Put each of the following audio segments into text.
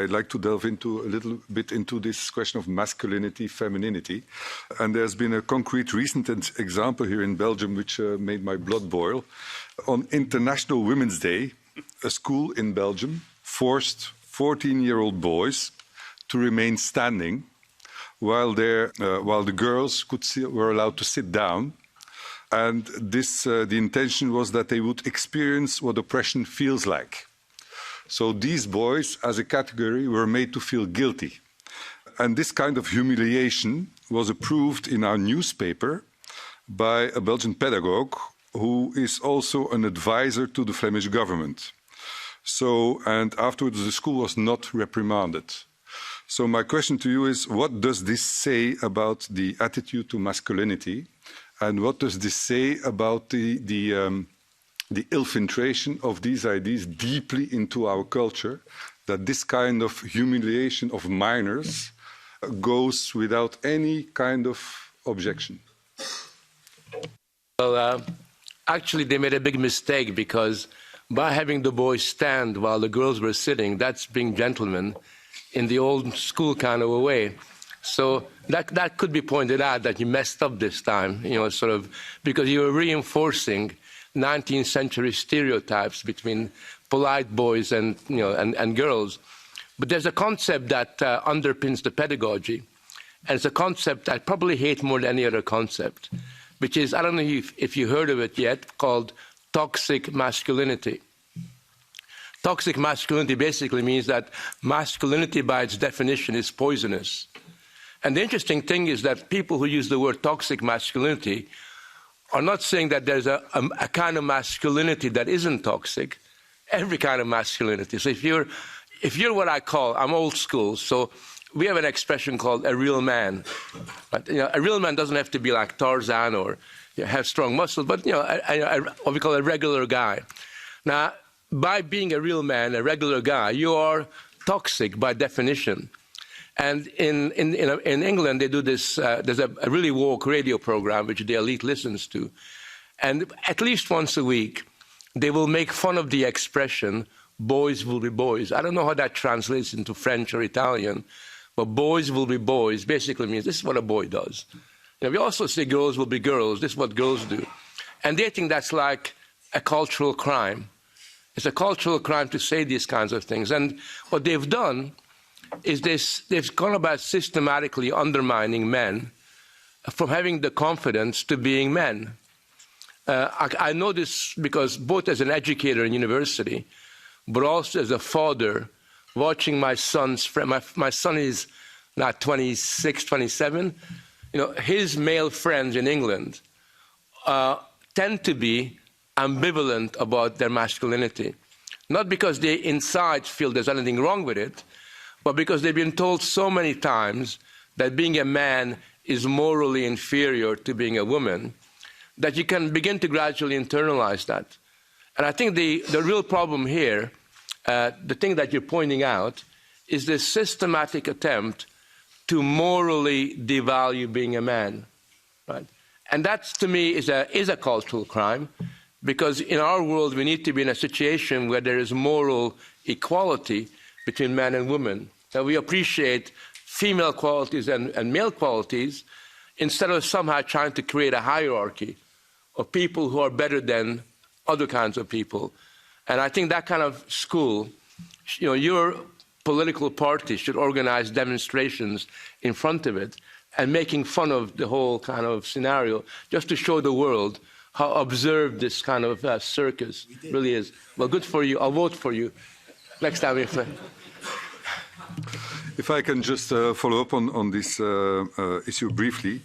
I'd like to delve into a little bit into this question of masculinity, femininity. And there's been a concrete recent example here in Belgium which made my blood boil. On International Women's Day, a school in Belgium forced 14-year-old boys to remain standing while the girls were allowed to sit down. And the intention was that they would experience what oppression feels like. So these boys, as a category, were made to feel guilty. And this kind of humiliation was approved in our newspaper by a Belgian pedagogue who is also an advisor to the Flemish government. And afterwards, the school was not reprimanded. So my question to you is, what does this say about the attitude to masculinity? And what does this say about the infiltration of these ideas deeply into our culture, that this kind of humiliation of minors goes without any kind of objection? Well, actually, they made a big mistake, because by having the boys stand while the girls were sitting, that's being gentlemen in the old school kind of a way. So that could be pointed out, that you messed up this time, because you were reinforcing 19th century stereotypes between polite boys and girls. But there's a concept that underpins the pedagogy, and it's a concept I probably hate more than any other concept, which is, I don't know if you heard of it yet, called toxic masculinity. Toxic masculinity basically means that masculinity by its definition is poisonous. And the interesting thing is that people who use the word toxic masculinity are not saying that there's a kind of masculinity that isn't toxic. Every kind of masculinity. So if you're what I call, I'm old school, so we have an expression called a real man. But, a real man doesn't have to be like Tarzan or have strong muscles, but what we call a regular guy. Now, by being a real man, a regular guy, you are toxic by definition. And in England, they do this, there's a really woke radio program which the elite listens to. And at least once a week, they will make fun of the expression, boys will be boys. I don't know how that translates into French or Italian, but boys will be boys basically means this is what a boy does. We also say girls will be girls, this is what girls do. And they think that's like a cultural crime. It's a cultural crime to say these kinds of things. And what they've done is they've gone about systematically undermining men from having the confidence to being men. I know this because both as an educator in university, but also as a father, watching my son's friend. My son is now 26, 27. His male friends in England tend to be ambivalent about their masculinity. Not because they inside feel there's anything wrong with it, but because they've been told so many times that being a man is morally inferior to being a woman, that you can begin to gradually internalize that. And I think the real problem here, the thing that you're pointing out, is this systematic attempt to morally devalue being a man, right? And that, to me, is a cultural crime, because in our world we need to be in a situation where there is moral equality between men and women, that we appreciate female qualities and male qualities, instead of somehow trying to create a hierarchy of people who are better than other kinds of people. And I think that kind of school, your political party should organize demonstrations in front of it and making fun of the whole kind of scenario, just to show the world how absurd this kind of circus really is. Well, good for you. I'll vote for you next time. If I can just follow up on this issue briefly,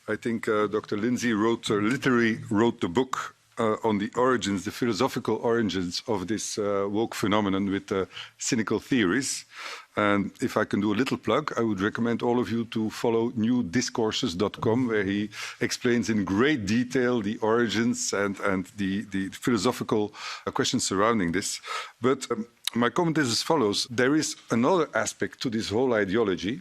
I think Dr. Lindsay literally wrote the book on the origins, the philosophical origins of this woke phenomenon with cynical theories. And if I can do a little plug, I would recommend all of you to follow newdiscourses.com, where he explains in great detail the origins and the philosophical questions surrounding this. But my comment is as follows. There is another aspect to this whole ideology,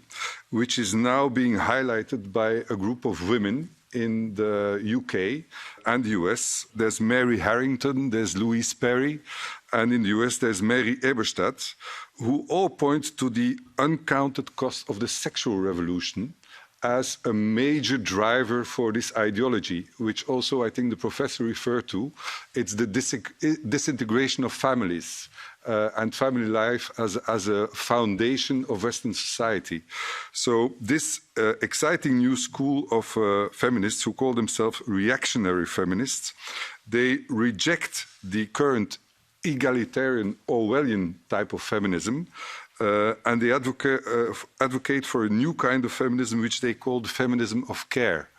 which is now being highlighted by a group of women in the UK and the US. There's Mary Harrington, there's Louise Perry, and in the US there's Mary Eberstadt, who all point to the uncounted cost of the sexual revolution as a major driver for this ideology, which also I think the professor referred to. It's the disintegration of families and family life as a foundation of Western society. So this exciting new school of feminists who call themselves reactionary feminists, they reject the current egalitarian Orwellian type of feminism, and they advocate for a new kind of feminism, which they call the feminism of care.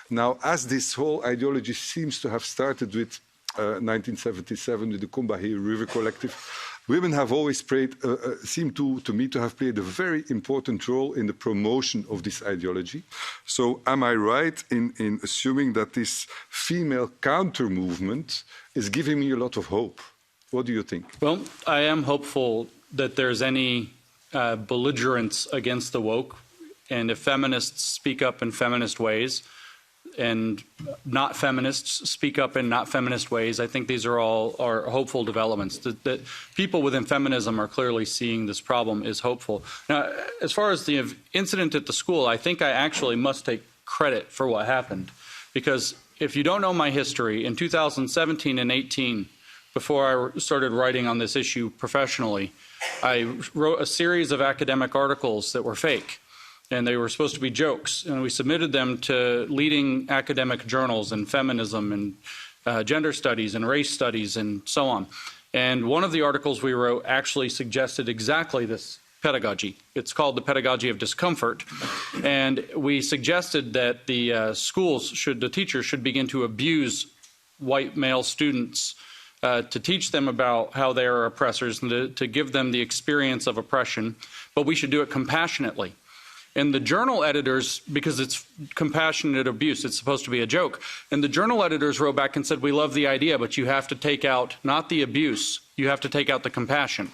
Now, as this whole ideology seems to have started with 1977 with the Combahee River Collective, women have always seem to me to have played a very important role in the promotion of this ideology. So am I right in assuming that this female counter movement is giving me a lot of hope? What do you think? Well, I am hopeful that there's any belligerence against the woke, and if feminists speak up in feminist ways and not feminists speak up in not feminist ways, I think these are all hopeful developments. That people within feminism are clearly seeing this problem is hopeful. Now, as far as the incident at the school, I think I actually must take credit for what happened, because if you don't know my history, in 2017 and 18, before I started writing on this issue professionally, I wrote a series of academic articles that were fake, and they were supposed to be jokes, and we submitted them to leading academic journals in feminism and gender studies and race studies and so on. And one of the articles we wrote actually suggested exactly this pedagogy. It's called the pedagogy of discomfort, and we suggested that the the teachers should begin to abuse white male students to teach them about how they are oppressors and to give them the experience of oppression, but we should do it compassionately. And the journal editors, because it's compassionate abuse, it's supposed to be a joke, and the journal editors wrote back and said, we love the idea, but you have to take out not the abuse, you have to take out the compassion.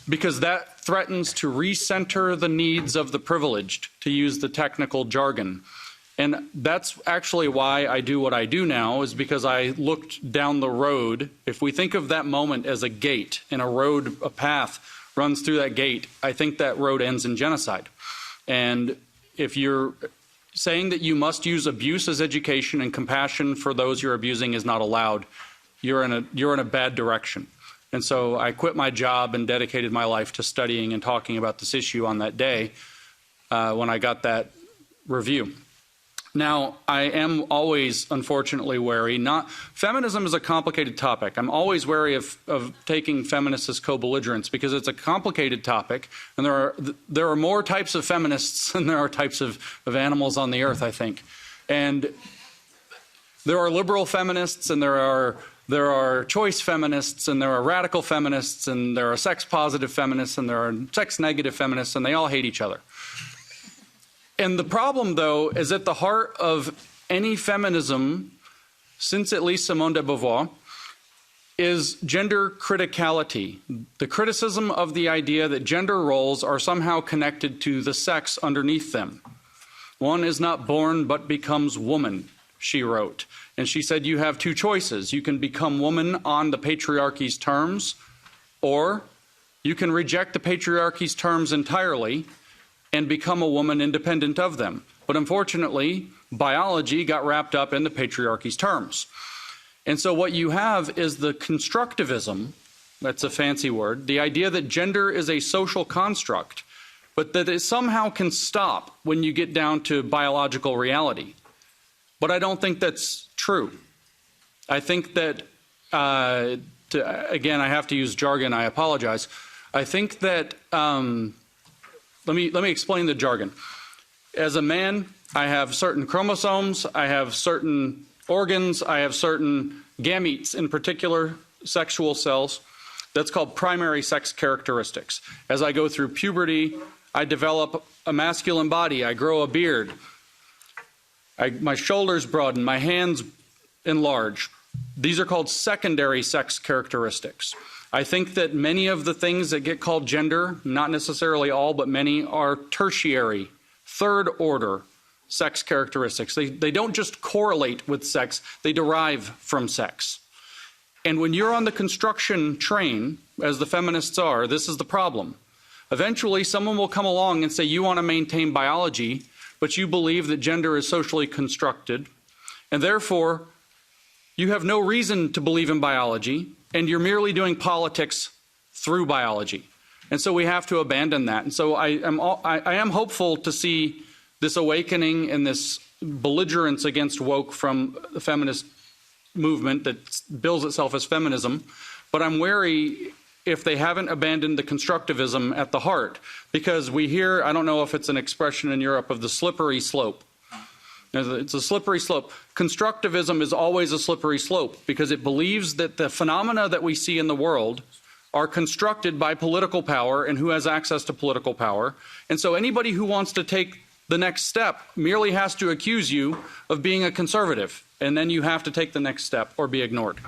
Because that threatens to recenter the needs of the privileged, to use the technical jargon. And that's actually why I do what I do now, is because I looked down the road. If we think of that moment as a gate, and a path runs through that gate, I think that road ends in genocide. And if you're saying that you must use abuse as education and compassion for those you're abusing is not allowed, you're in a bad direction. And so I quit my job and dedicated my life to studying and talking about this issue on that day when I got that review. Now, I am always, unfortunately, wary. Feminism is a complicated topic. I'm always wary of taking feminists as co-belligerents because it's a complicated topic, and there are more types of feminists than there are types of animals on the earth, I think. And there are liberal feminists, and there are choice feminists, and there are radical feminists, and there are sex-positive feminists, and there are sex-negative feminists, and they all hate each other. And the problem, though, is at the heart of any feminism, since at least Simone de Beauvoir, is gender criticality, the criticism of the idea that gender roles are somehow connected to the sex underneath them. One is not born but becomes woman, she wrote. And she said you have two choices. You can become woman on the patriarchy's terms, or you can reject the patriarchy's terms entirely and become a woman independent of them. But unfortunately, biology got wrapped up in the patriarchy's terms. And so what you have is the constructivism, that's a fancy word, the idea that gender is a social construct, but that it somehow can stop when you get down to biological reality. But I don't think that's true. I think that, again, I have to use jargon, I apologize. I think that, let me explain the jargon. As a man, I have certain chromosomes, I have certain organs, I have certain gametes, in particular sexual cells. That's called primary sex characteristics. As I go through puberty, I develop a masculine body, I grow a beard, my shoulders broaden, my hands enlarge. These are called secondary sex characteristics. I think that many of the things that get called gender, not necessarily all, but many, are tertiary, third order sex characteristics. They don't just correlate with sex, they derive from sex. And when you're on the construction train as the feminists are, this is the problem. Eventually, someone will come along and say, you want to maintain biology, but you believe that gender is socially constructed, and therefore you have no reason to believe in biology, and you're merely doing politics through biology. And so we have to abandon that. And so I am hopeful to see this awakening and this belligerence against woke from the feminist movement that bills itself as feminism, but I'm wary if they haven't abandoned the constructivism at the heart, because we hear, I don't know if it's an expression in Europe, of the slippery slope. It's a slippery slope. Constructivism is always a slippery slope because it believes that the phenomena that we see in the world are constructed by political power and who has access to political power. And so anybody who wants to take the next step merely has to accuse you of being a conservative, and then you have to take the next step or be ignored.